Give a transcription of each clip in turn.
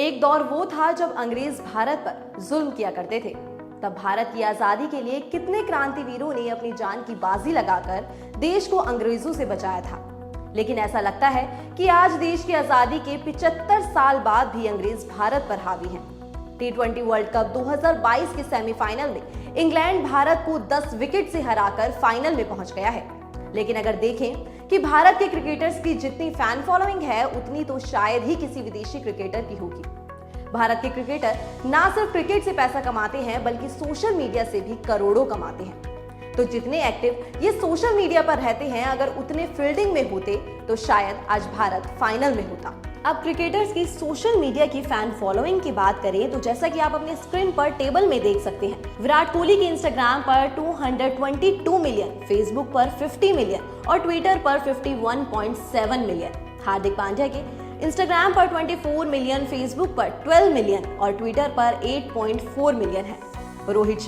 एक दौर वो था जब अंग्रेज भारत पर जुल्म किया करते थे। तब भारत की आजादी के लिए कितने क्रांतिवीरों ने अपनी जान की बाजी लगाकर देश को अंग्रेजों से बचाया था। लेकिन ऐसा लगता है कि आज देश की आजादी के 75 साल बाद भी अंग्रेज भारत पर हावी हैं। T20 वर्ल्ड कप 2022 के सेमीफाइनल में इंग्लैंड भारत को 10 विकेट से हराकर फाइनल में पहुंच गया है। लेकिन अगर देखें कि भारत के क्रिकेटर्स की जितनी फैन फॉलोइंग है उतनी तो शायद ही किसी विदेशी क्रिकेटर की होगी। भारत के क्रिकेटर ना सिर्फ क्रिकेट से पैसा कमाते हैं बल्कि सोशल मीडिया से भी करोड़ों कमाते हैं। तो जितने एक्टिव ये सोशल मीडिया पर रहते हैं, अगर उतने फील्डिंग में होते तो शायद आज भारत फाइनल में होता। अब क्रिकेटर्स की सोशल मीडिया की फैन फॉलोइंग की बात करें तो जैसा कि आप अपने स्क्रीन पर टेबल में देख सकते हैं, विराट कोहली के इंस्टाग्राम पर 222 मिलियन, फेसबुक पर 50 मिलियन और ट्विटर पर 51.7 मिलियन। हार्दिक पांड्या के इंस्टाग्राम पर 24 मिलियन, फेसबुक पर 12 मिलियन और ट्विटर पर 8.4 मिलियन है। रोहित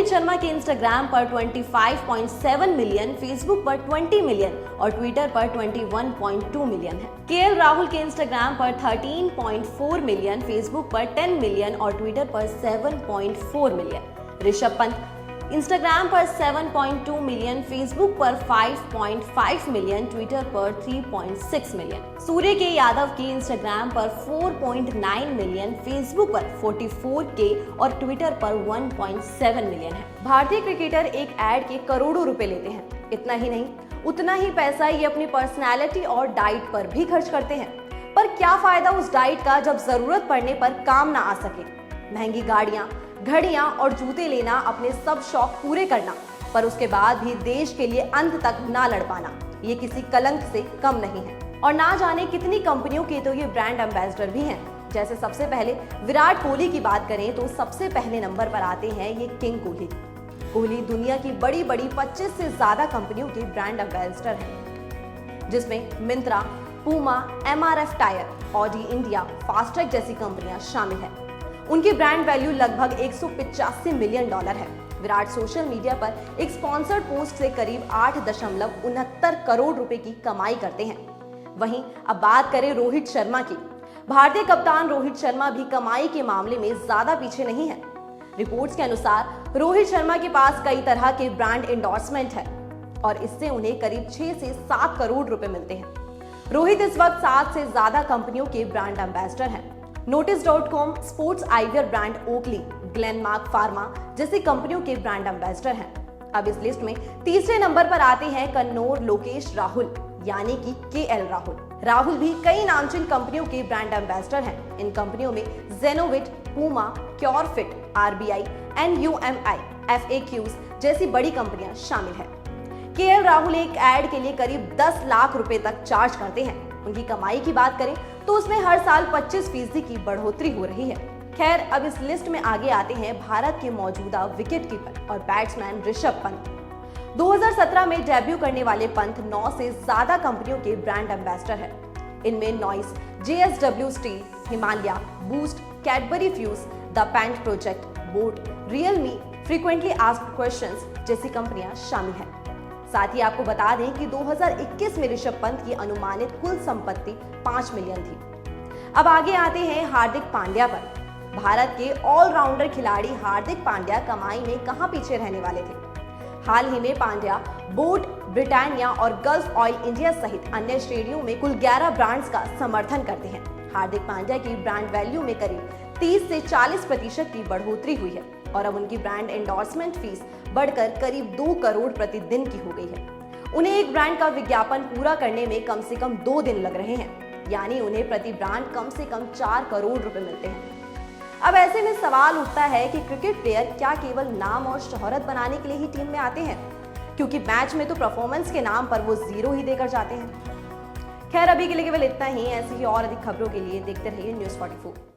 शर्मा के इंस्टाग्राम पर 25.7 मिलियन, फेसबुक पर 20 मिलियन और ट्विटर पर 21.2 मिलियन है। केएल राहुल के इंस्टाग्राम पर 13.4 मिलियन, फेसबुक पर 10 मिलियन और ट्विटर पर 7.4 मिलियन। ऋषभ पंत इंस्टाग्राम पर 7.2 मिलियन, फेसबुक पर 5.5 मिलियन, ट्विटर पर 3.6 मिलियन। सूर्य के यादव के इंस्टाग्राम पर 4.9 मिलियन, फेसबुक पर 44K और ट्विटर पर 1.7 मिलियन है। भारतीय क्रिकेटर एक ऐड के करोड़ों रुपए लेते हैं। इतना ही नहीं, उतना ही पैसा ये अपनी पर्सनैलिटी और डाइट पर भी खर्च करते हैं। पर क्या फायदा उस डाइट का जब जरूरत पड़ने पर काम ना आ सके। महंगी गाड़ियां, घड़ियां और जूते लेना, अपने सब शौक पूरे करना, पर उसके बाद भी देश के लिए अंत तक ना लड़ पाना, ये किसी कलंक से कम नहीं है। और ना जाने कितनी कंपनियों के तो ये ब्रांड एम्बेसडर भी हैं। जैसे सबसे पहले विराट कोहली की बात करें तो सबसे पहले नंबर पर आते हैं ये किंग कोहली। कोहली दुनिया की बड़ी बड़ी 25 से ज्यादा कंपनियों के ब्रांड एम्बेसडर हैं, जिसमें Myntra, Puma, MRF tyre, Audi India, Fastrack जैसी कंपनियां शामिल हैं। उनकी ब्रांड वैल्यू लगभग 185 मिलियन डॉलर है। विराट सोशल मीडिया पर एक स्पॉन्सर्ड पोस्ट से करीब 8.69 करोड़ रुपए की कमाई करते हैं। वहीं अब बात करें रोहित शर्मा की। भारतीय कप्तान रोहित शर्मा भी कमाई के मामले में ज्यादा पीछे नहीं है। रिपोर्ट्स के अनुसार रोहित शर्मा के पास कई तरह के ब्रांड एंडोर्समेंट है और इससे उन्हें करीब 6 से 7 करोड़ रुपए मिलते हैं। रोहित इस वक्त 7 से ज्यादा कंपनियों के ब्रांड एम्बेसडर हैं। Notice.com, sports eyewear brand Oakley, Glenmark pharma जैसी कंपनियों के ब्रांड एम्बेसडर हैं। अब इस लिस्ट में तीसरे नंबर पर आते हैं कन्नौर लोकेश राहुल यानी कि KL राहुल। राहुल भी कई नामचीन कंपनियों के ब्रांड एम्बेसडर हैं। इन कंपनियों में जेनोविट, Puma, Curefit, RBI, NUMI, FAQs जैसी बड़ी कंपनियां शामिल हैं। KL राहुल एक ऐड के लिए करीब 10 लाख रुपए तक चार्ज करते हैं। उनकी कमाई की बात करें तो उसमें हर साल 25% की बढ़ोतरी हो रही है। खैर, अब इस लिस्ट में आगे आते हैं भारत के मौजूदा विकेटकीपर और बैट्समैन ऋषभ पंत। 2017 में डेब्यू करने वाले पंत 9 से ज्यादा कंपनियों के ब्रांड एम्बेसडर हैं। इनमें noise, JSW steel, Himalaya, boost, Cadbury fuse, the pant project, boat, Realme, frequently asked questions जैसी कंपनियां शामिल हैं। साथ ही आपको बता दें कि 2021 में ऋषभ पंत की अनुमानित कुल संपत्ति 5 मिलियन थी। अब आगे आते हैं हार्दिक पांड्या पर। भारत के ऑलराउंडर खिलाड़ी हार्दिक पांड्या कमाई में कहां पीछे रहने वाले थे। हाल ही में पांड्या बोट, ब्रिटानिया और गल्फ ऑयल इंडिया सहित अन्य श्रेणियों में कुल 11 ब्रांड्स का समर्थन करते हैं। हार्दिक पांड्या की ब्रांड वैल्यू में करीब 30 से 40% की बढ़ोतरी हुई है और अब उनकी ब्रांड एंडोर्समेंट फीस बढ़कर करीब 2 करोड़ प्रतिदिन की हो गई है। उन्हें एक ब्रांड का विज्ञापन पूरा करने में कम से कम 2 दिन लग रहे हैं, यानी उन्हें प्रति ब्रांड कम से कम 4 करोड़ रुपए मिलते हैं। अब ऐसे में सवाल उठता है कि क्रिकेट प्लेयर क्या केवल नाम और शोहरत बनाने के लिए ही टीम में आते हैं, क्योंकि मैच में तो परफॉर्मेंस के नाम पर वो 0 ही देकर जाते हैं। खैर, अभी के लिए केवल इतना ही। ऐसी ही और अधिक खबरों के लिए देखते रहिए News 44।